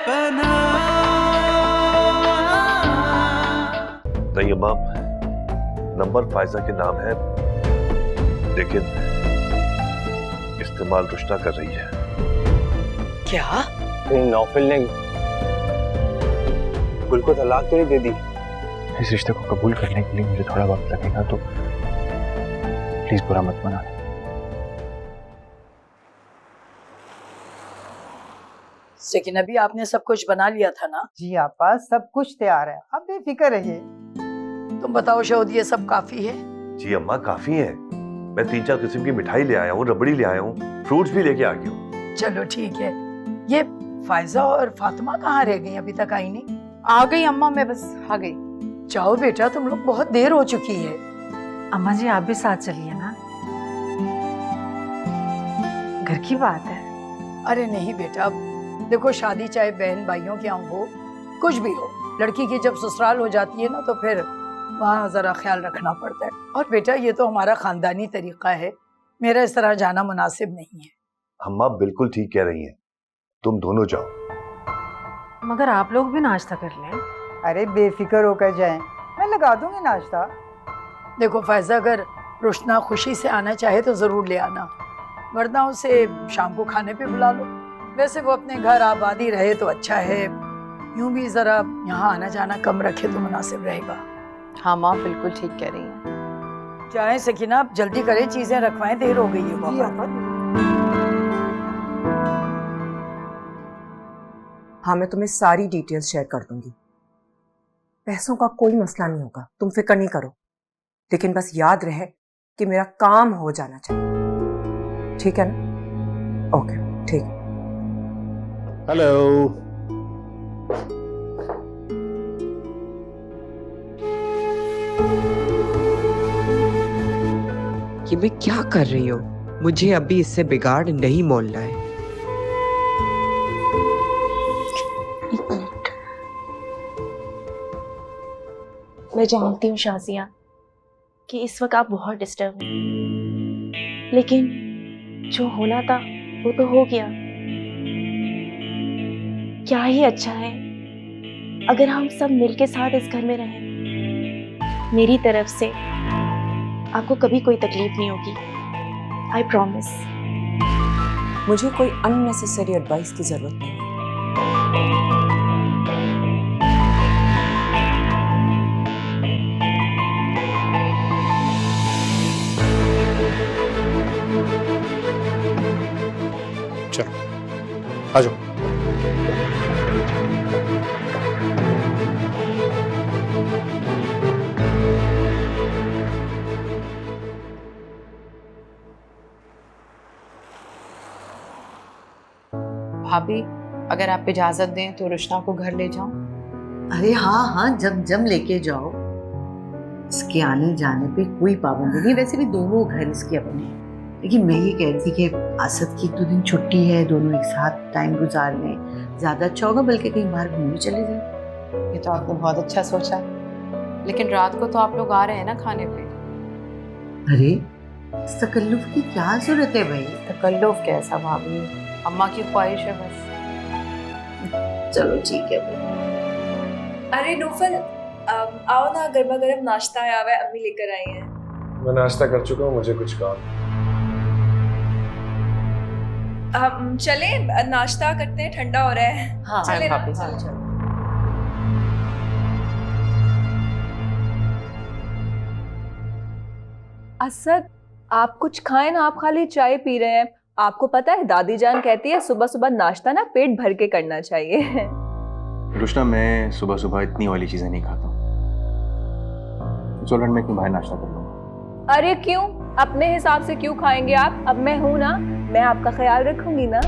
नहीं अम्मा, नंबर फायजा के नाम है, लेकिन इस्तेमाल रुशना कर रही है। क्या? नौफिल ने गुल को तलाक तो नहीं दे दी? इस रिश्ते को कबूल करने के लिए मुझे थोड़ा वक्त लगेगा, तो प्लीज बुरा मत मना। लेकिन अभी आपने सब कुछ बना लिया था ना? जी आपा, सब कुछ तैयार है, आप बेफिक्र रहिए। तुम बताओ शोध, ये सब काफी है? जी अम्मा काफी है। मैं 3-4 किस्म की मिठाई ले आया हूँ, रबड़ी ले आया हूँ, फ्रूट्स भी लेके आ गया हूँ। चलो ठीक है। ये फायजा और फातिमा कहाँ रह गई? अभी तक आई नहीं। आ गई अम्मा, मैं बस आ गई। जाओ बेटा, तुम लोग बहुत देर हो चुकी है। अम्मा जी आप भी साथ चलिए ना, घर की बात है। अरे नहीं बेटा, देखो शादी चाहे बहन भाइयों के यहाँ हो, कुछ भी हो, लड़की की जब ससुराल हो जाती है ना तो फिर वहाँ जरा ख्याल रखना पड़ता है। और बेटा ये तो हमारा खानदानी तरीका है, मेरा इस तरह जाना मुनासिब नहीं है। अम्मा बिल्कुल ठीक कह रही हैं, तुम दोनों जाओ। मगर आप लोग भी नाश्ता कर लें। अरे बेफिक्र होकर जाएं, मैं लगा दूंगी नाश्ता। देखो फैज़ा, अगर रुशना खुशी से आना चाहे तो जरूर ले आना, वरना उसे शाम को खाने पे बुला लो। वैसे वो अपने घर आबादी रहे तो अच्छा है, यूं भी जरा यहाँ आना जाना कम रखे तो मुनासिब रहेगा। हाँ माँ बिल्कुल ठीक कह रही है। चाहे सकीना, आप जल्दी करें, चीजें रखवाएं, देर हो गई है बहुत। हाँ मैं तुम्हें सारी डिटेल्स शेयर कर दूंगी। पैसों का कोई मसला नहीं होगा, तुम फिक्र नहीं करो, लेकिन बस याद रहे कि मेरा काम हो जाना चाहिए, ठीक है ना? ओके ठीक। हेलो। ये मैं क्या कर रही हूँ? मुझे अभी इससे बिगाड़ नहीं मोलना है। मैं जानती हूँ शाजिया कि इस वक्त आप बहुत डिस्टर्ब हैं, लेकिन जो होना था वो तो हो गया। क्या ही अच्छा है अगर हम सब मिलके साथ इस घर में रहें। मेरी तरफ से आपको कभी कोई तकलीफ नहीं होगी, आई प्रॉमिस। मुझे कोई अननेसेसरी एडवाइस की जरूरत नहीं है। चलो आ जाओ। भाभी अगर आप इजाजत दें तो रुशना को घर ले जाऊं? अरे हाँ हाँ, जब जब लेके जाओ, इसके आने जाने पे कोई पाबंदी नहीं। वैसे भी दोनों घर इसके अपने हैं, लेकिन मैं ये कह रही थी कि आसद की तो दिन छुट्टी है, दोनों एक साथ टाइम गुजार लें, ज्यादा अच्छा होगा। बल्कि कहीं बाहर घूमने चले जाए। ये तो आपने बहुत अच्छा सोचा, लेकिन रात को तो आप लोग आ रहे हैं ना खाने पे। अरे इस तकल्लुफ की क्या जरूरत है भाई? तकल्लुफ कैसा भाभी, अम्मा की ख्वाहिश है बस। चलो ठीक है भाई। अरे नूफल, आओ ना, गर्मा गर्म नाश्ता आया हुआ है, अम्मी लेकर आई हैं। मैं नाश्ता कर चुका हूँ, मुझे कुछ काम। चले नाश्ता करते हैं, ठंडा हो रहा है। हाँ चले ना? हाँ, चलो। असद, आप कुछ खाएं ना, आप खाली चाय पी रहे हैं। आपको पता है दादी जान कहती है सुबह सुबह नाश्ता ना पेट भर के करना चाहिए। रुशना मैं सुबह सुबह इतनी वाली चीजें नहीं खाता हूँ, चलो मैं क्यों बाहर नाश्ता कर लूँगा। अरे क्यों, अपने हिसाब से क्यों खाएंगे आप? अब मैं हूं ना, मैं आपका ख्याल रखूंगी ना।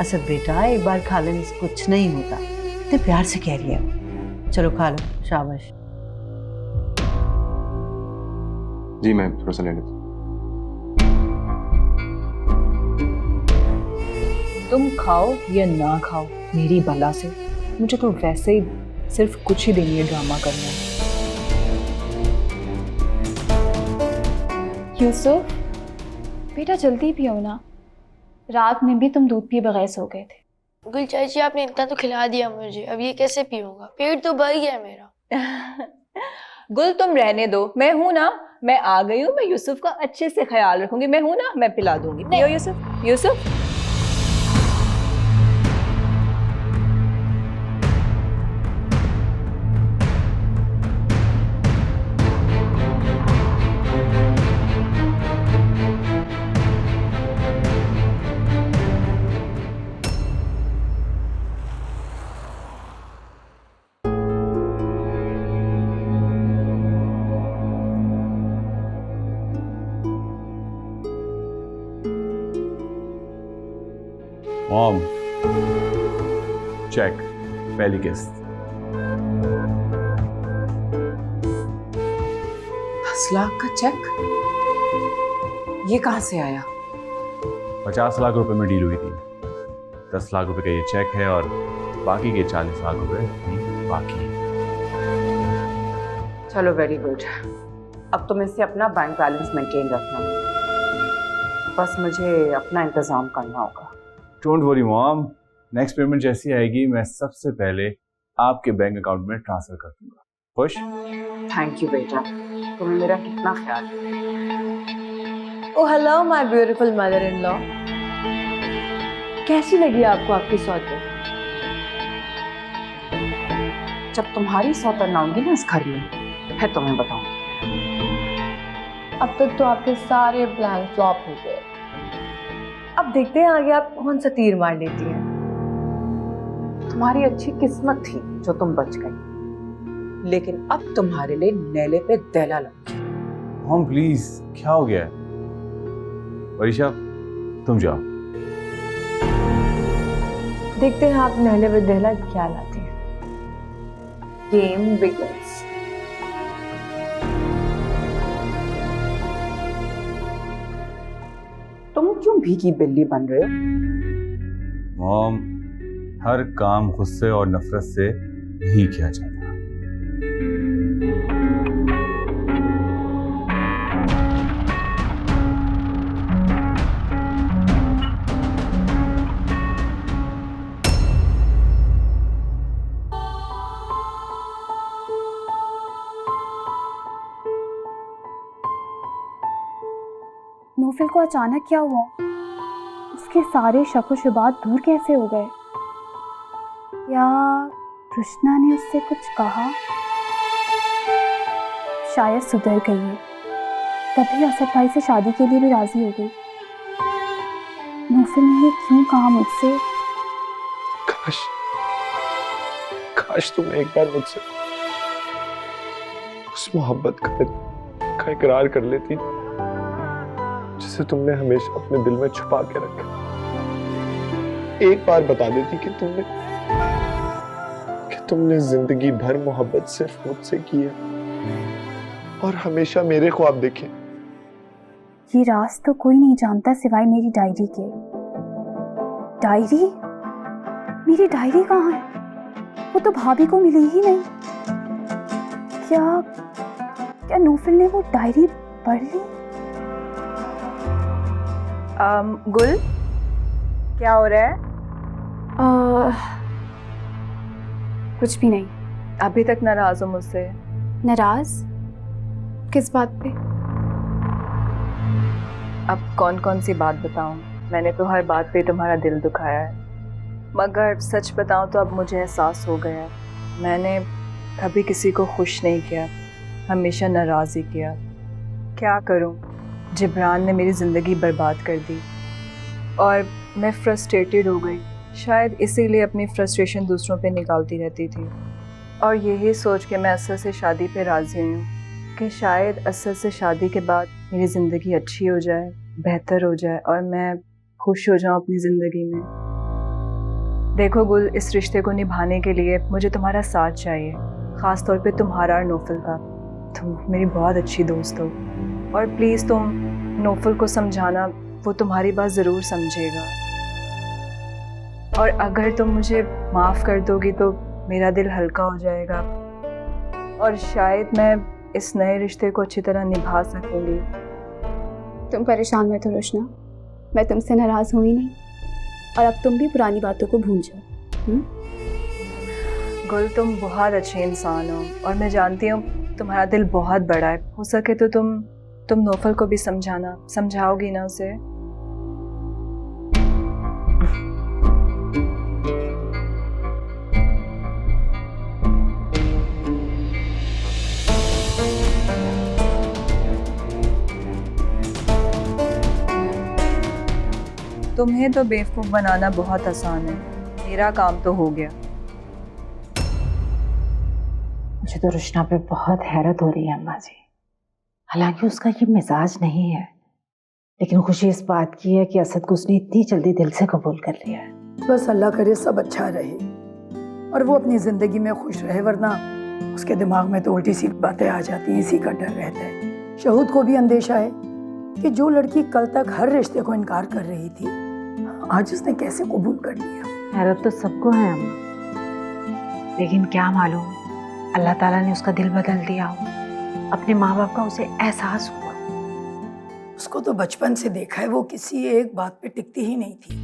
असद बेटा, एक बार खा लेने से कुछ नहीं होता, इतने प्यार से कह रही है। चलो खा लो, शाबाश। जी मैं थोड़ा सा ले लेता हूँ। तुम खाओ या ना खाओ, मेरी भला से, मुझे तो वैसे ही सिर्फ कुछ ही दिन ये ड्रामा करना है। यूसुफ बेटा जल्दी पियो ना, रात में भी तुम दूध पिए बगैर सो गए थे। गुल चाची आपने इतना तो खिला दिया मुझे, अब ये कैसे पीऊंगा? पेट तो भर गया मेरा। गुल तुम रहने दो, मैं हूं ना, मैं आ गई हूँ, मैं यूसुफ का अच्छे से ख्याल रखूंगी, मैं हूं ना, मैं पिला दूंगी। पियो यूसुफ, यूसुफ। मॉम, चेक, पहली किस्त। 10 लाख का चेक? ये कहां से आया? 50 लाख रुपए में डील हुई थी। 10 लाख रुपए का ये चेक है और बाकी के 40 लाख रुपए बाकी। चलो वेरी गुड। अब तुम इससे अपना बैंक बैलेंस मेंटेन रखना, बस मुझे अपना इंतजाम करना होगा। Don't worry mom, next payment जैसी आएगी मैं सबसे पहले आपके बैंक अकाउंट में ट्रांसफर कर दूंगा। खुश? थैंक यू बेटा, तुम्हें मेरा कितना ख्याल। Oh hello my beautiful mother in law, कैसी लगी आपको आपकी सौतेन? जब तुम्हारी सौतन आऊंगी ना इस घर में, फिर तुम्हें बताऊंगी। अब तक तो आपके सारे प्लान फ्लॉप हो गए, अब देखते हैं आगे आप कौन सा तीर मार लेती हैं। तुम्हारी अच्छी किस्मत थी जो तुम बच गई, लेकिन अब तुम्हारे लिए नेले पे दैला लगी। मॉम प्लीज, क्या हो गया है? वरीशा, तुम जाओ। देखते हैं आप नहले में दहला क्या लाती हैं। Game begins. तुम क्यों भीगी बिल्ली बन रहे हो? मॉम, हर काम गुस्से और नफरत से नहीं किया जाता। नौफिल को अचानक क्या हुआ? उसके सारे शक व शुबात दूर कैसे हो गए? या कृष्णा ने उससे कुछ कहा? शायद सुधर गई है, तभी असद भाई से शादी के लिए भी राजी हो गई। नौफिल ने ये क्यों कहा मुझसे? काश तुम एक बार मुझसे उस मोहब्बत का इकरार कर लेती जिसे तुमने हमेशा अपने दिल में छुपा के रखा। एक बार बता देती कि तुमने जिंदगी भर मोहब्बत सिर्फ मुझसे की है और हमेशा मेरे ख्वाब देखे। ये राज तो कोई नहीं जानता सिवाय मेरी डायरी के। डायरी? मेरी डायरी कहाँ है? वो तो भाभी को मिली ही नहीं। क्या नौफिल ने वो डायरी पढ़ ली? गुल, क्या हो रहा है? कुछ भी नहीं। अभी तक नाराज हो मुझसे? नाराज? किस बात पे? अब कौन कौन सी बात बताऊं? मैंने तो हर बात पे तुम्हारा दिल दुखाया है, मगर सच बताऊं तो अब मुझे एहसास हो गया है मैंने कभी किसी को खुश नहीं किया, हमेशा नाराज ही किया। क्या करूं, जिब्रान ने मेरी ज़िंदगी बर्बाद कर दी और मैं फ्रस्ट्रेटेड हो गई। शायद इसीलिए अपनी फ्रस्ट्रेशन दूसरों पे निकालती रहती थी और यही सोच के मैं असद से शादी पे राज़ी हुई हूँ कि शायद असद से शादी के बाद मेरी ज़िंदगी अच्छी हो जाए, बेहतर हो जाए और मैं खुश हो जाऊँ अपनी ज़िंदगी में। देखो गुल, इस रिश्ते को निभाने के लिए मुझे तुम्हारा साथ चाहिए, ख़ास तौर पे तुम्हारा और नौफिल का। तुम मेरी बहुत अच्छी दोस्त हो और प्लीज़ तुम नौफिल को समझाना, वो तुम्हारी बात ज़रूर समझेगा। और अगर तुम मुझे माफ़ कर दोगी तो मेरा दिल हल्का हो जाएगा और शायद मैं इस नए रिश्ते को अच्छी तरह निभा सकूंगी। तुम परेशान मत हो रोशना, मैं तुमसे नाराज़ हुई नहीं। और अब तुम भी पुरानी बातों को भूल जाओ। गुल, तुम बहुत अच्छे इंसान हो और मैं जानती हूँ तुम्हारा दिल बहुत बड़ा है। हो सके तो तुम नौफल को भी समझाना, समझाओगी ना उसे? तुम्हें तो बेवकूफ़ बनाना बहुत आसान है, मेरा काम तो हो गया। मुझे तो रुशना पे बहुत हैरत हो रही है अम्मा जी। हालांकि उसका ये मिजाज नहीं है, लेकिन खुशी इस बात की है कि असद को उसने इतनी जल्दी दिल से कबूल कर लिया है। बस अल्लाह करे सब अच्छा रहे और वो अपनी ज़िंदगी में खुश रहे, वरना उसके दिमाग में तो उल्टी सीधी बातें आ जाती हैं, इसी का डर रहता है। शहूद को भी अंदेशा है कि जो लड़की कल तक हर रिश्ते को इनकार कर रही थी, आज उसने कैसे कबूल कर लिया। हैरत तो सबको है अम्मा, लेकिन क्या मालूम अल्लाह ताला ने उसका दिल बदल दिया हो, अपने माँ बाप का उसे एहसास हुआ। उसको तो बचपन से देखा है, वो किसी एक बात पे टिकती ही नहीं थी।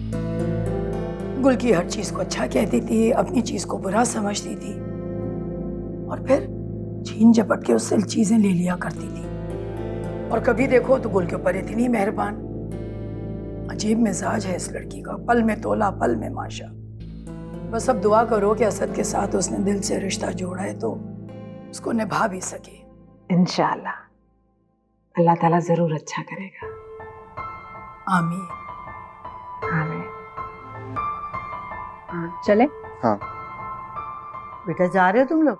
गुल की हर चीज को अच्छा कहती थी, अपनी चीज को बुरा समझती थी और फिर छीन झपट के उससे चीजें ले लिया करती थी। और कभी देखो तो गुल के ऊपर इतनी मेहरबान। अजीब मिजाज है इस लड़की का, पल में तोला पल में माशा। बस अब दुआ करो कि असद के साथ उसने दिल से रिश्ता जोड़ा है तो उसको निभा भी सके। इंशाअल्लाह अल्लाह ताला जरूर अच्छा करेगा। आमीन आमीन। चले? हाँ बेटा जा रहे हो तुम लोग?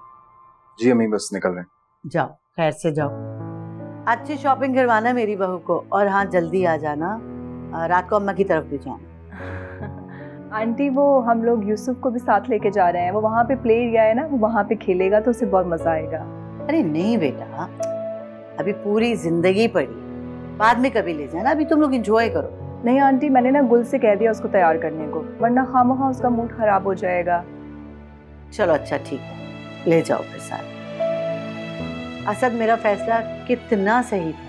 जी अम्मी बस निकल रहे हैं। जाओ, खैर से जाओ। अच्छी शॉपिंग करवाना मेरी बहू को, और हाँ जल्दी आ जाना, रात को अम्मा की तरफ भी जाना। आंटी वो हम लोग यूसुफ को भी साथ लेके जा रहे हैं, वो वहाँ पे प्ले एरिया है ना, वो वहाँ पे खेलेगा तो उसे बहुत मजा आएगा। अरे नहीं बेटा, अभी पूरी जिंदगी पड़ी, बाद में कभी ले जाना, अभी तुम लोग एंजॉय करो। नहीं आंटी, मैंने ना गुल से कह दिया उसको तैयार करने को, वरना खामखा उसका मूड खराब हो जाएगा। चलो अच्छा ठीक है, ले जाओ फिर साथ। असद मेरा फैसला कितना सही था,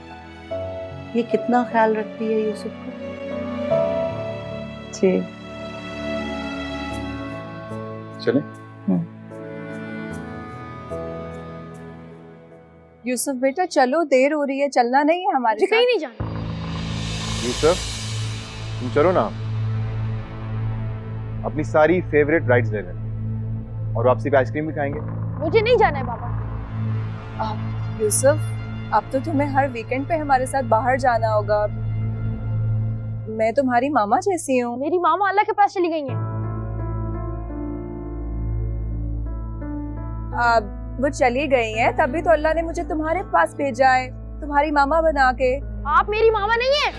ये कितना ख्याल रखती है यूसुफ को। जी चले? यूसुफ बेटा चलो, देर हो रही है, चलना नहीं है हमारे साथ? कहीं नहीं जाना। यूसुफ तुम चलो ना, अपनी सारी फेवरेट राइड्स ले लेना और वापसी पे आइसक्रीम भी खाएंगे। मुझे नहीं जाना है पापा। यूसुफ अब तो तुम्हें हर वीकेंड पे हमारे साथ बाहर जाना होगा। मैं तुम्हारी मामा जैसी हूँ। मेरी मामा अल्लाह के पास चली गई हैं। वो चली गई हैं, तभी तो अल्लाह ने मुझे तुम्हारे पास भेजा है, तुम्हारी मामा बना के। आप मेरी मामा नहीं है।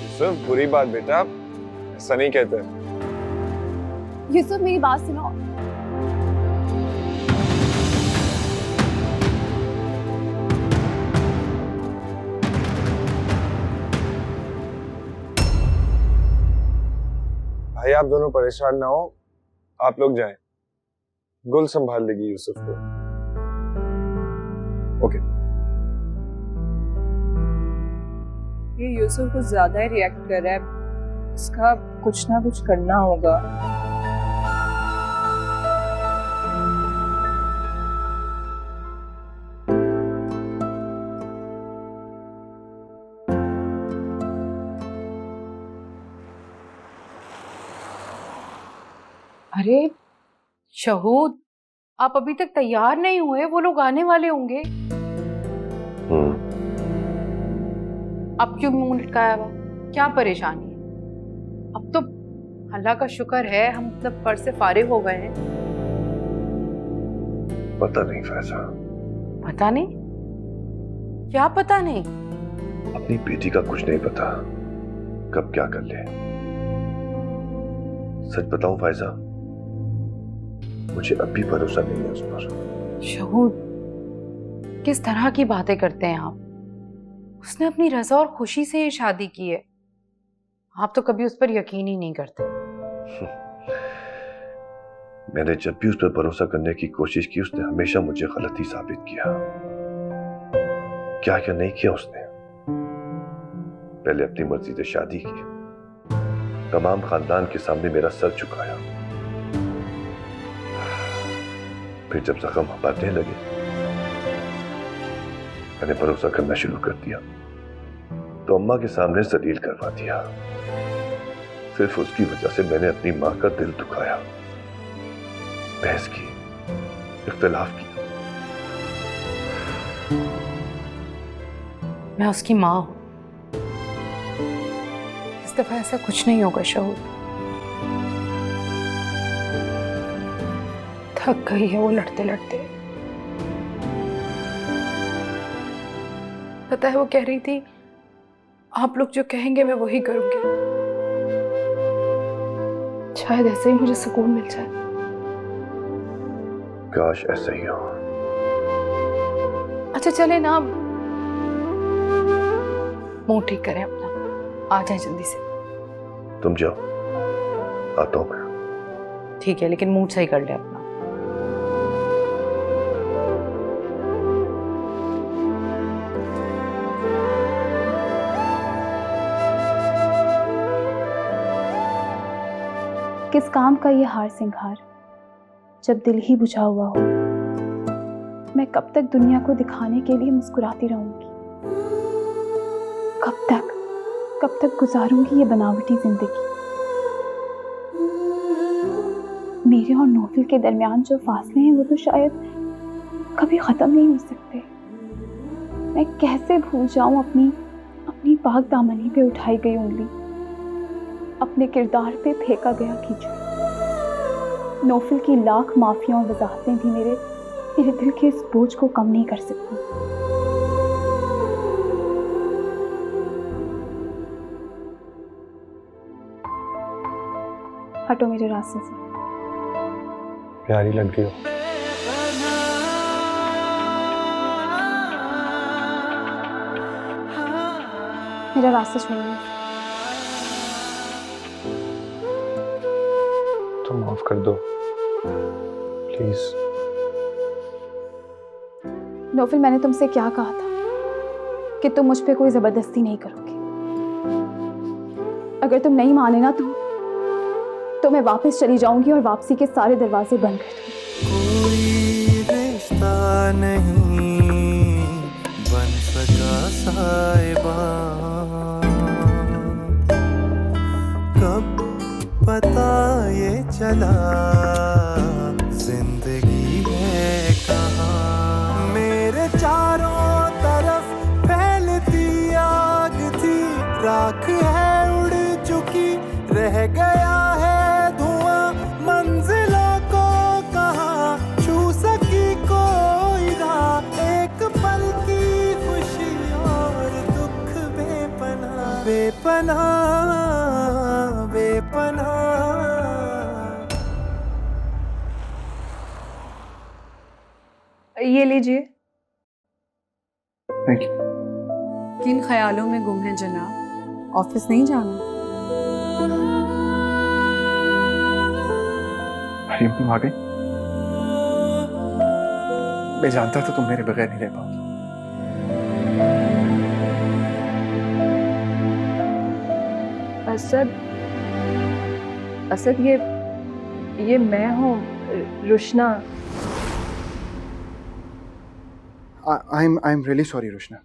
यूसुफ बुरी बात बेटा, ऐसा नहीं कहते। यूसुफ मेरी बात सुनो। भाई आप दोनों परेशान ना हो, आप लोग जाएं, गुल संभाल लेगी यूसुफ को। ओके। ये यूसुफ कुछ ज्यादा ही रिएक्ट कर रहा है, इसका कुछ ना कुछ करना होगा। अरे शहूद, आप अभी तक तैयार नहीं हुए, वो लोग आने वाले होंगे। अब क्यों मुंह लटकाया हुआ, क्या परेशानी है? अब तो अल्लाह का शुक्र है हम मतलब पर से फारिग हो गए हैं। पता नहीं फैजा। पता नहीं? क्या पता नहीं? अपनी बेटी का कुछ नहीं पता, कब क्या कर ले। सच बताऊं फैजा, मुझे अब भी भरोसा नहीं है उस पर। शहूद, किस तरह की बातें करते हैं आप? उसने अपनी रजा और खुशी से ये शादी की है, आप तो कभी उस पर यकीन ही नहीं करते। मैंने जब भी उस पर भरोसा करने की कोशिश की, उसने हमेशा मुझे गलत ही साबित किया। क्या क्या नहीं किया उसने। पहले अपनी मर्जी से शादी की, तमाम खानदान के सामने मेरा सर झुकाया। फिर जब जख्म बढ़ने लगे, मैंने भरोसा करना शुरू कर दिया, तो अम्मा के सामने जलील करवा दिया। सिर्फ उसकी वजह से मैंने अपनी मां का दिल दुखाया, बहस की, इख्तिलाफ किया। मैं उसकी माँ हूं। इस दफा ऐसा कुछ नहीं होगा शहूर। थक गई है वो लड़ते लड़ते। पता है वो कह रही थी आप लोग जो कहेंगे मैं वही करूंगी। शायद ऐसे ही मुझे सुकून मिल जाए। काश ऐसा ही हो। अच्छा चले ना, मुंह ठीक करें अपना, आ जाए जल्दी से। तुम जाओ, आता हूं मैं। ठीक है, लेकिन मूड सही कर ले अपना। किस काम का ये हार सिंगार जब दिल ही बुझा हुआ हो। मैं कब तक दुनिया को दिखाने के लिए मुस्कुराती रहूंगी? कब तक गुजारूंगी ये बनावटी जिंदगी? मेरे और नोफिल के दरमियान जो फासले हैं वो तो शायद कभी खत्म नहीं हो सकते। मैं कैसे भूल जाऊं अपनी पाक दामनी पे उठाई गई उंगली, अपने किरदार पे फेंका गया कीचड़। नोफिल की लाख माफिया और वजाहतें भी मेरे दिल के इस बोझ को कम नहीं कर सकती। हटो मेरे रास्ते से। प्यारी लग रही हो। मेरा रास्ता छोड़िए। तो माफ कर दो प्लीज। नोफिल, मैंने तुमसे क्या कहा था कि तुम मुझ पे कोई जबरदस्ती नहीं करोगे। अगर तुम नहीं माने ना तो मैं वापस चली जाऊंगी और वापसी के सारे दरवाजे बंद कर दूंगी। कोई रिश्ता नहीं बन सका साहिबा, कब पता ये चला जिंदगी है कहाँ। मेरे चारों तरफ फैलती आग थी, राख है उड़ चुकी, रह गया है धुआं, मंजिलों को कहाँ छू सकी कोई राह। एक पल की खुशी और दुख बेपनाह, बेपनाह बेपनाह। ये लीजिए। Thank you. किन ख्यालों में गुम हैं जनाब? ऑफिस नहीं जाना? मरियम, तुम आ गई? मैं जानता था तुम मेरे बगैर नहीं रह पाओगी। असद ये मैं हूँ, Rushna. I'm really sorry, Rushna.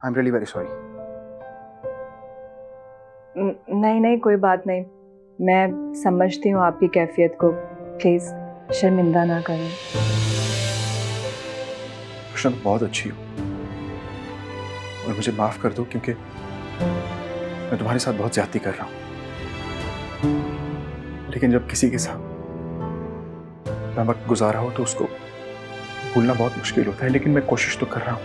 I'm really very sorry. नहीं, कोई बात नहीं। मैं समझती हूँ आपकी कैफियत को। प्लीज शर्मिंदा ना करें। रुशना, तुम बहुत अच्छी हो और मुझे माफ कर दो क्योंकि मैं तुम्हारे साथ बहुत ज्यादती कर रहा हूँ। लेकिन जब किसी के साथ मैं वक्त गुजारा हो तो उसको भूलना बहुत मुश्किल होता है, लेकिन मैं कोशिश तो कर रहा हूँ।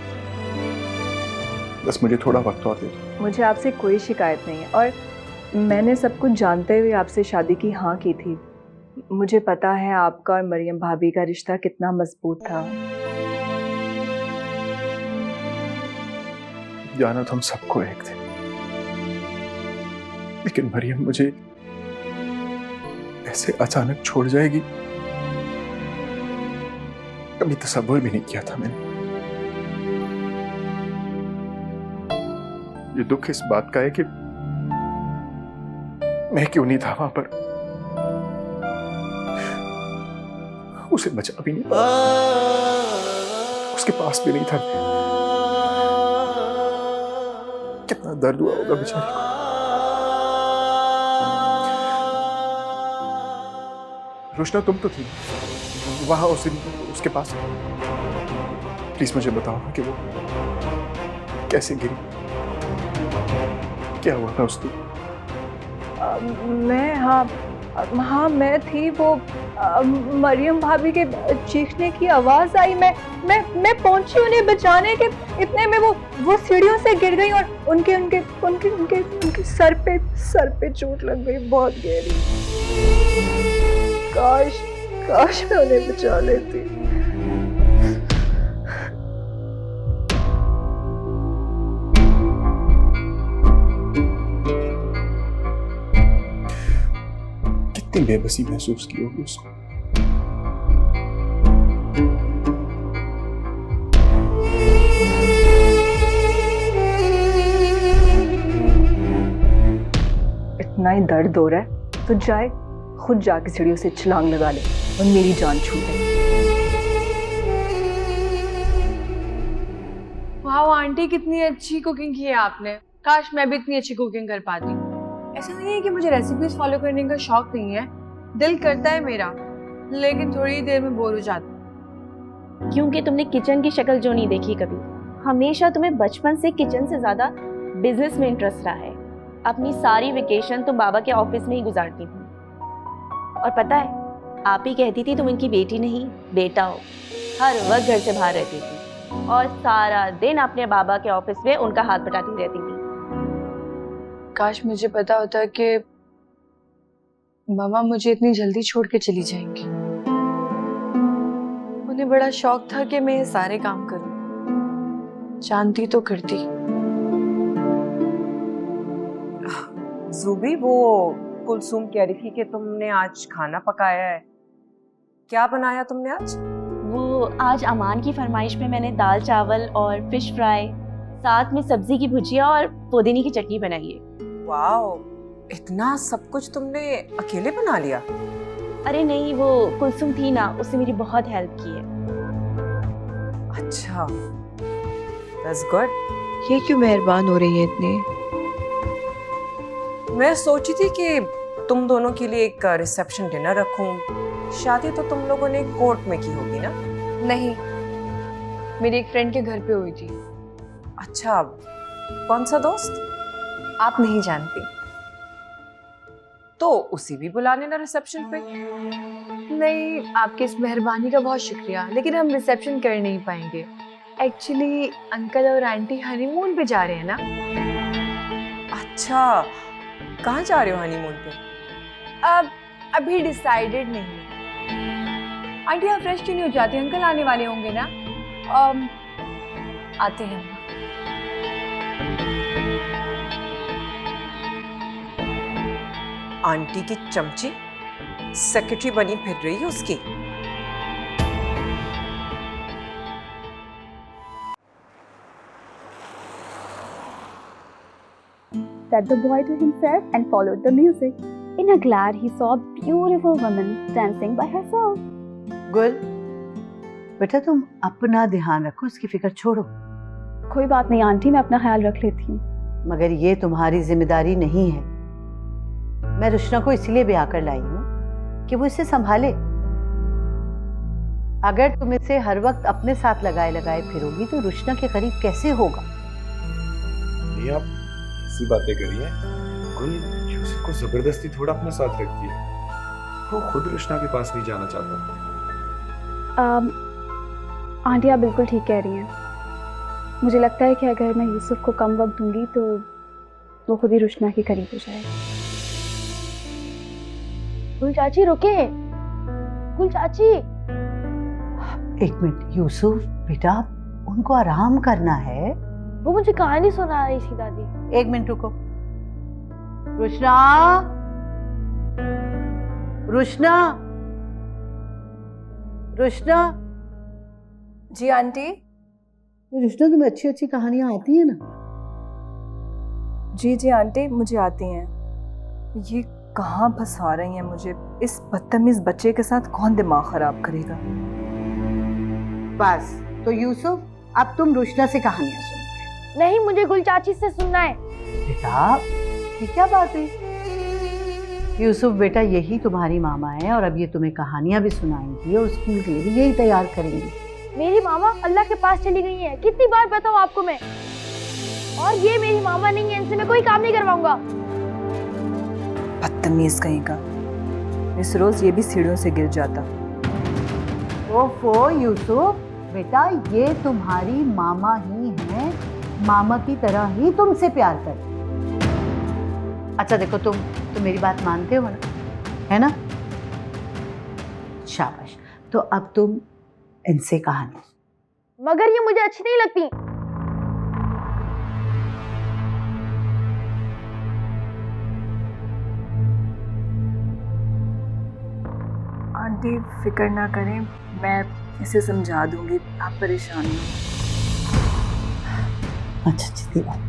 बस मुझे थोड़ा वक्त और दे दो। मुझे आपसे कोई शिकायत नहीं है और मैंने सब कुछ जानते हुए आपसे शादी की हाँ की थी। मुझे पता है आपका और मरियम भाभी का रिश्ता कितना मजबूत था। जाना तो हम सबको एक थे, लेकिन मरियम मुझे ऐसे अचानक छोड़ जाएगी कभी तसव्वुर भी नहीं किया था मैंने। ये दुख इस बात का है कि मैं क्यों नहीं था वहां पर? उसे बचा भी नहीं पाया, उसके पास भी नहीं था। कितना दर्द हुआ होगा बेचारी को। रोशना, तुम तो थी वहां उस दिन उसके पास। प्लीज मुझे बताओ कि वो कैसे गिरी, क्या हुआ था उस दिन? मैं हाँ मैं थी। वो मरियम भाभी के चीखने की आवाज आई। मैं पहुंची उन्हें बचाने के, इतने में वो सीढ़ियों से गिर गई और उनके उनके उनके उनके उनके सर पे चोट लग गई, बहुत गहरी। काश मैं उन्हें बचा लेती। कितनी बेबसी महसूस की होगी उसको। इतना ही दर्द हो रहा है तो जाए खुद जाके सीढ़ियों से छलांग लगा ले और मेरी जान छूटे। वाह आंटी, कितनी अच्छी कुकिंग की है आपने। काश मैं भी इतनी अच्छी कुकिंग कर पाती। ऐसा नहीं है कि मुझे रेसिपीज फॉलो करने का शौक नहीं है, दिल करता है मेरा, लेकिन थोड़ी देर में बोर हो जाती। क्योंकि तुमने किचन की शक्ल जो नहीं देखी कभी। हमेशा तुम्हें बचपन से किचन से ज्यादा बिजनेस में इंटरेस्ट रहा है। अपनी सारी वेकेशन तुम बाबा के ऑफिस में ही गुजारती थी। और पता है, आप ही कहती थी तुम इनकी बेटी नहीं बेटा हो। हर वक्त घर से बाहर रहती थी और सारा दिन अपने बाबा के ऑफिस में उनका हाथ बटाती रहती थी। काश मुझे पता होता कि मामा मुझे इतनी जल्दी छोड़ के चली जाएंगी। उन्हें बड़ा शौक था कि मैं ये सारे काम करूं। जानती तो करती। ज़ूबी, वो कुलसूम कह रही थी कि तुमने आज खाना पकाया है। क्या बनाया तुमने आज? वो आज अमान की फरमाइश पे मैंने दाल चावल और फिश फ्राई, साथ में सब्जी की भुजिया और पुदीने की चटनी बनाई है। वाओ, इतना सब कुछ तुमने अकेले बना लिया? अरे नहीं, वो कुलसूम थी ना, उसने मेरी बहुत हेल्प की है। अच्छा, दैट्स गुड। ये क्यों मेहरबान हो रही है इतने? मैं सोची थी कि तुम दोनों के लिए एक रिसेप्शन डिनर रखूं। शादी तो तुम लोगों ने कोर्ट में की होगी ना? नहीं, मेरी एक फ्रेंड के घर पे हुई थी। अच्छा, कौन सा दोस्त? आप नहीं जानती। तो उसे भी बुला लेना रिसेप्शन पे। नहीं, आपकी इस मेहरबानी का बहुत शुक्रिया, लेकिन हम रिसेप्शन कर नहीं पाएंगे। एक्चुअली अंकल और आंटी हनीमून पे जा रहे हैं ना। अच्छा, कहाँ जा रहे हो हनीमून पे? अब अभी डिसाइडेड नहीं। आंटी आप फ्रेश क्यों नहीं हो जाती? अंकल आने वाले होंगे ना। आते हैं। आंटी की चमची सेक्रेटरी बनी फिर रही है उसकी। Said the boy to himself and followed the music. In a glare, he saw a beautiful woman dancing by herself. गुल, बेटा तुम अपना ध्यान रखो, उसकी फिक्र छोड़ो। कोई बात नहीं आंटी, मैं अपना ख्याल रख लेती हूँ। मगर ये तुम्हारी जिम्मेदारी नहीं है। मैं रुशना को इसलिए ब्याह कर लाई हूँ कि वो इसे संभाले। अगर तुम इसे हर वक्त अपने साथ लगाए लगाए फिरोगी तो रुशना के करीब कैसे होगा? नहीं, आप ऐसी बातें करिए। गुल यूसुफ को जबरदस्ती थोड़ा अपने साथ रखती है। वो खुद रुशना के पास नहीं जाना चाहता। आंटी आप बिल्कुल ठीक कह रही हैं। मुझे लगता है कि अगर मैं यूसुफ को कम वक्त दूंगी तो वो खुद ही रुशना के करीब हो जाएगा। गुल चाची रुके। गुल चाची, एक मिनट यूसुफ बेटा, उनको आराम करना है। वो मुझे कहानी सुना रही थी दादी। एक मिनट रुको। रुशना, रुशना, रुशना। जी आंटी। रुशना, तुम्हें अच्छी अच्छी कहानियां आती है ना? जी जी आंटी, मुझे आती हैं। ये कहाँ फंसा रही हैं मुझे। इस बदतमीज बच्चे के साथ कौन दिमाग खराब करेगा। बस तो यूसुफ, अब तुम रुशना से कहानियां सुनो। नहीं, मुझे गुल चाची से सुनना है। बेटा ये क्या बात है? यूसुफ बेटा, यही तुम्हारी मामा है और अब ये तुम्हें कहानियां भी सुनाएंगी और स्कूल के लिए भी यही तैयार करेंगी। मेरी मामा अल्लाह के पास चली गई है, कितनी बार बताऊं आपको मैं। और ये मेरी मामा नहीं है, इनसे मैं कोई काम नहीं करवाऊंगा। बदतमीज कहीं का। इस रोज ये भी सीढ़ियों से गिर जाता। ओफो यूसुफ बेटा, ये तुम्हारी मामा ही है, मामा की तरह ही तुमसे प्यार कर। अच्छा देखो, तुम मेरी बात मानते हो ना, है ना? शाबाश। तो अब तुम इनसे कहानी। मगर ये मुझे अच्छी नहीं लगती। आंटी फिक्र ना करें, मैं इसे समझा दूंगी, आप परेशान नहीं। अच्छा सीधी बात।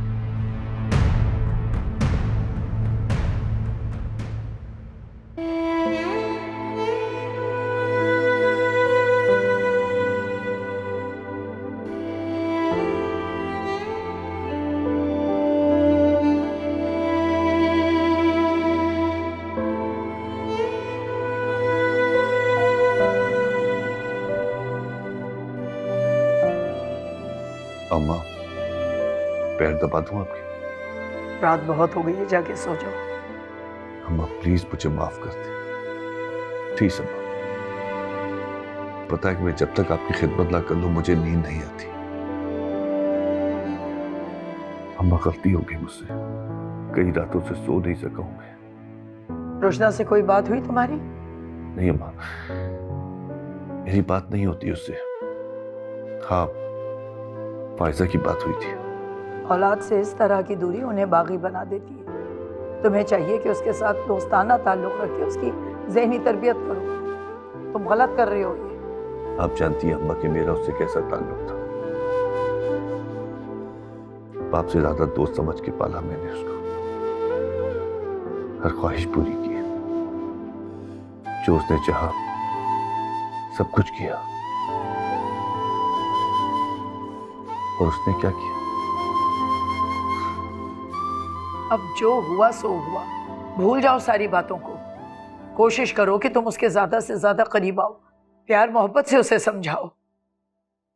अम्मा, पैर दबा दूं आपके? रात बहुत हो गई है, जाके सो जाओ। अम्मा प्लीज मुझे माफ कर दे। प्लीज अम्मा, पता है कि मैं जब तक आपकी खिदमत ना कर लूं मुझे नींद नहीं आती। अम्मा गलती हो गई मुझसे, कई रातों से सो नहीं सका हूं मैं। रोशना से कोई बात हुई तुम्हारी? नहीं अम्मा, मेरी बात नहीं होती उससे। हाँ, फायजा की बात हुई थी। औलाद से इस तरह की दूरी उन्हें बागी बना देती है। तुम्हें चाहिए कि उसके साथ दोस्ताना ताल्लुक रख के उसकी ज़हनी तरबियत करो। तुम गलत कर रही हो ये। आप जानती हैं अम्मा कि मेरा उससे कैसा ताल्लुक था। बाप से ज्यादा दोस्त समझ के पाला मैंने उसको, हर ख्वाहिश पूरी की, जो उसने चाहा सब कुछ किया। और उसने क्या किया? अब जो हुआ सो हुआ, भूल जाओ सारी बातों को। कोशिश करो कि तुम उसके ज्यादा से ज्यादा करीब आओ, प्यार मोहब्बत से उसे समझाओ।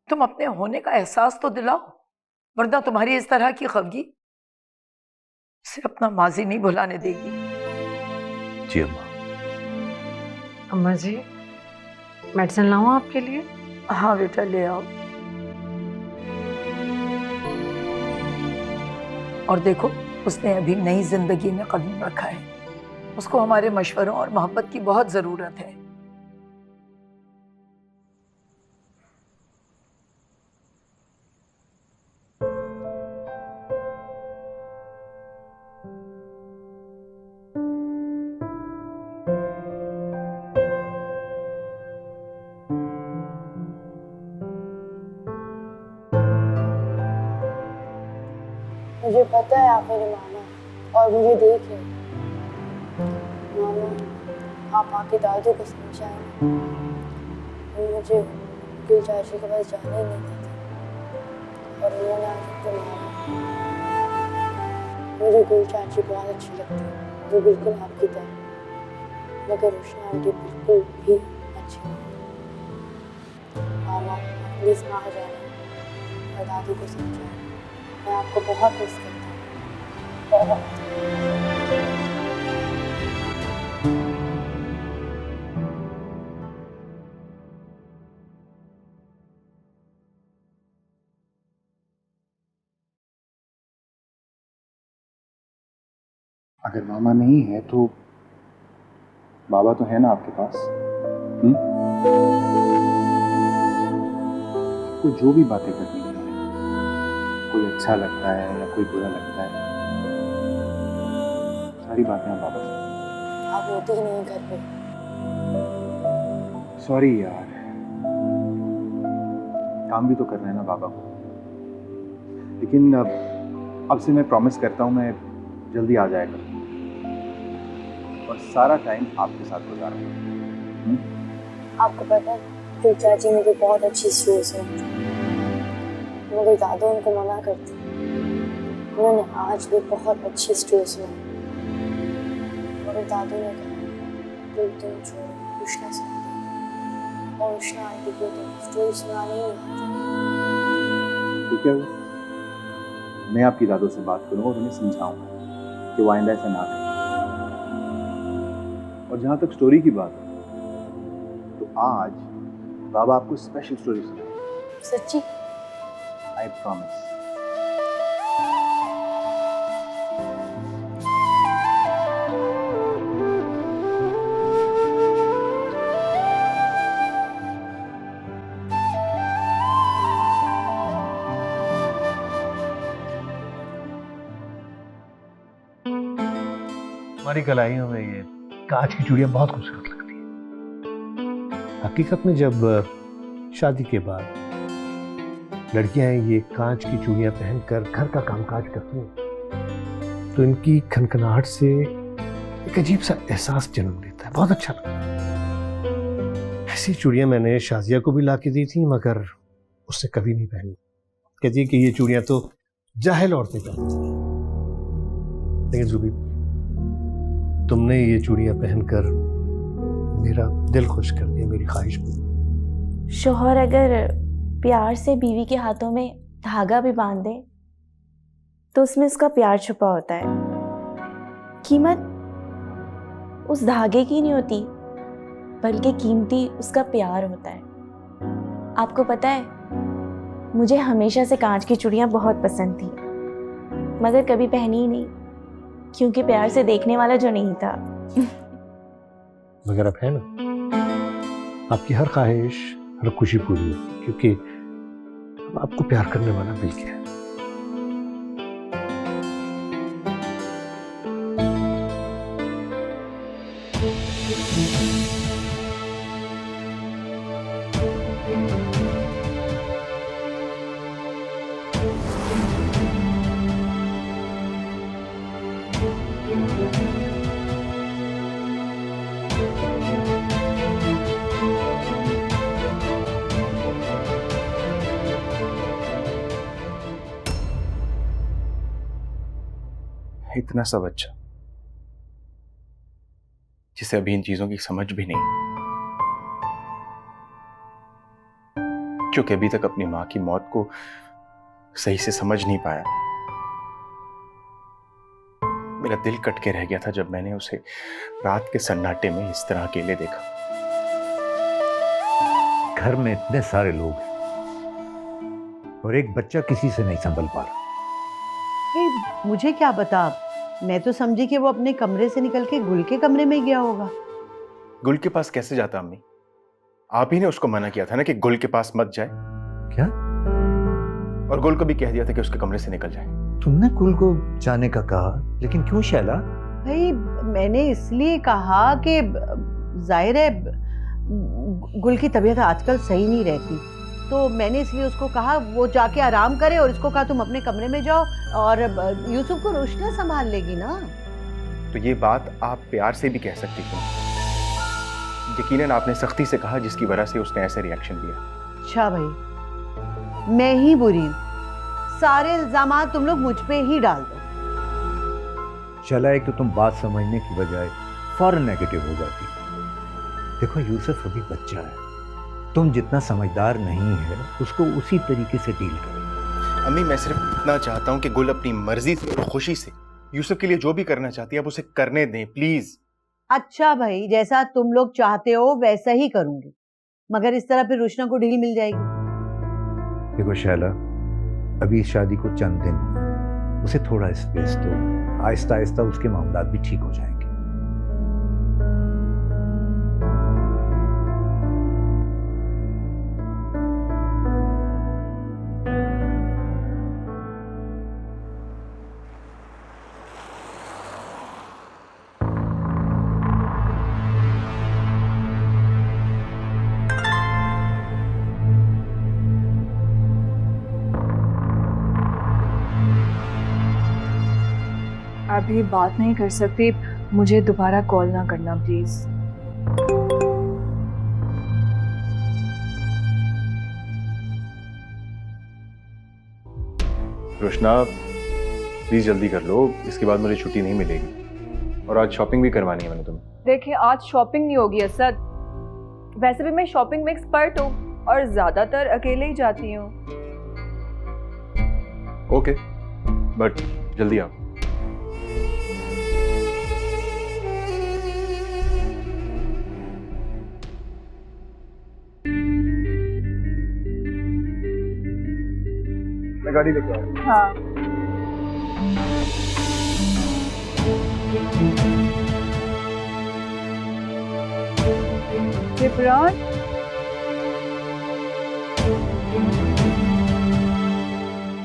तुम अपने होने का एहसास तो दिलाओ, वरना तुम्हारी इस तरह की खफगी उसे अपना माजी नहीं भुलाने देगी। जी अम्मा। अम्मा जी, मेडिसिन लाऊं आपके लिए? हाँ बेटा, ले आओ। और देखो, उसने अभी नई जिंदगी में कदम रखा है, उसको हमारे मशवरों और मोहब्बत की बहुत जरूरत है। मुझे पता है आप मेरे मामा और मुझे देख रहे हैं। मामा, आप आके दादू को समझाएं। वो मुझे गुल चाची के पास जाने ही नहीं देते और उन्होंने आज तो मारा। मुझे गुल चाची बहुत अच्छी लगती है, वो बिल्कुल आपकी तरह, मगर रोशना आंटी बिल्कुल भी अच्छी नहीं। मामा प्लीज ना आ जाना और दादू को समझाएं। मैं आपको बहुत मिस करता हूँ, बहुत। अगर मामा नहीं है तो बाबा तो है ना आपके पास। आपको जो भी बातें करनी है, कोई अच्छा लगता है या कोई बुरा लगता है, सारी बातें आप बाबा से। आप होते ही नहीं घर पे। सॉरी यार, काम भी तो करना है ना बाबा को। लेकिन अब से मैं प्रॉमिस करता हूँ मैं जल्दी आ जाएगा। और सारा टाइम आपके साथ गुजारूंगा। आपको पता है कि चाची मुझे बहुत अच्छी स्टोरी सुनाती मगर दादू उनको मना करती। उन्होंने आज भी बहुत अच्छी स्टोरी सुनाई मगर दादू ने कहा तो तुम छोड़ो, रुशना सुना दे और रुशना आंटी को तुम स्टोरी सुनाने ही नहीं आती। तो क्या हुआ, मैं आपकी दादों से बात करूंगा और उन्हें समझाऊंगा कि वो आइंदा ऐसा ना करें। और जहां तक स्टोरी की बात है तो आज बाबा आपको स्पेशल स्टोरी सुनाएंगे। सच्ची? I promise. हमारी कलाइयों में ये कांच की चूड़ियां बहुत खूबसूरत लगती हैं। हकीकत में जब शादी के बाद लड़कियां ये कांच की चूड़ियां पहनकर घर का कामकाज करती हैं तो इनकी खनखनाहट से एक अजीब सा एहसास जन्म लेता है, बहुत अच्छा लगता है। ऐसी चूड़ियां मैंने शाजिया को भी ला के दी थी मगर उसने कभी नहीं पहनी। कहती है कि ये चूड़ियां तो जाहिल औरतें पहनती हैं। लेकिन जुबी, तुमने ये चूड़ियां पहनकर मेरा दिल खुश कर दिया, मेरी ख्वाहिश पूरी। शोहर अगर प्यार से बीवी के हाथों में धागा भी बांध दे तो उसमें उसका प्यार छुपा होता है। कीमत उस धागे की नहीं होती बल्कि कीमती उसका प्यार होता है। आपको पता है, मुझे हमेशा से कांच की चूड़ियां बहुत पसंद थी मगर कभी पहनी ही नहीं क्योंकि प्यार से देखने वाला जो नहीं था। मगर अब है ना, आपकी हर ख्वाहिश, हर खुशी पूरी है क्योंकि अब आपको प्यार करने वाला मिल गया है। इतना सब अच्छा जिसे अभी इन चीजों की समझ भी नहीं, क्योंकि अभी तक अपनी मां की मौत को सही से समझ नहीं पाया। मेरा दिल कट के रह गया था जब मैंने उसे रात के सन्नाटे में इस तरह अकेले देखा। घर में इतने सारे लोग हैं और एक बच्चा किसी से नहीं संभल पा रहा। मुझे क्या बता, मैं तो समझी कि वो अपने कमरे से निकल के गुल के कमरे में गया होगा। गुल के पास कैसे जाता अम्मी? आप ही ने उसको मना किया था ना कि गुल के पास मत जाए। क्या? और गुल को भी कह दिया था कि उसके कमरे से निकल जाए। तुमने गुल को जाने का कहा, लेकिन क्यों शैला? भाई मैंने इसलिए कहा कि जाहिर है गुल की तबीयत आजकल सही नहीं रहती, तो मैंने इसलिए उसको कहा वो जाके आराम करे और इसको कहा तुम अपने कमरे में जाओ और यूसुफ को रोशना संभाल लेगी ना। तो ये बात आप प्यार से भी कह सकती थी। यकीनन आपने सख्ती से कहा जिसकी वजह से उसने ऐसे रिएक्शन दिया। अच्छा भाई, मैं ही बुरी हूं, सारे इल्जाम तुम लोग मुझ पे ही डाल दो। शैला, एक तो तुम बात समझने की बजाय फौरन नेगेटिव हो जाती। देखो यूसुफ अभी बच्चा है, तुम जितना समझदार नहीं है उसको उसी तरीके से डील करो। अम्मी, मैं सिर्फ इतना चाहता हूं कि गुल अपनी मर्जी से और खुशी से यूसुफ के लिए जो भी करना चाहती है आप उसे करने दें, प्लीज। अच्छा भाई, जैसा तुम लोग चाहते हो वैसा ही करूंगी, मगर इस तरह फिर रुशना को ढील मिल जाएगी। देखो शैला, अभी इस शादी को चंद दिन हुए, उसे थोड़ा स्पेस दो, आहिस्ता आहिस्ता उसके मामलात भी ठीक हो जाएंगे। अभी बात नहीं कर सकती, मुझे दोबारा कॉल ना करना प्लीज। रोशना प्लीज जल्दी कर लो, इसके बाद मुझे छुट्टी नहीं मिलेगी और आज शॉपिंग भी करवानी है मैंने तुम्हें। देखिए आज शॉपिंग नहीं होगी असद, वैसे भी मैं शॉपिंग में एक्सपर्ट हूँ और ज्यादातर अकेले ही जाती हूँ। ओके बट जल्दी आओ। मैं गाड़ी लेके आऊँ। हाँ Jibran,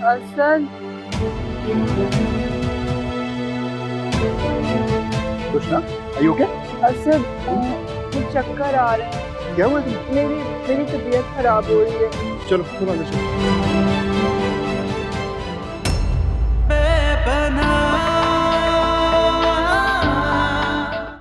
Asad, Roshna are you okay? Asad मुझे चक्कर आ रहे हैं। क्या हुआ? मेरी तबीयत खराब हो रही है। चलो चलो।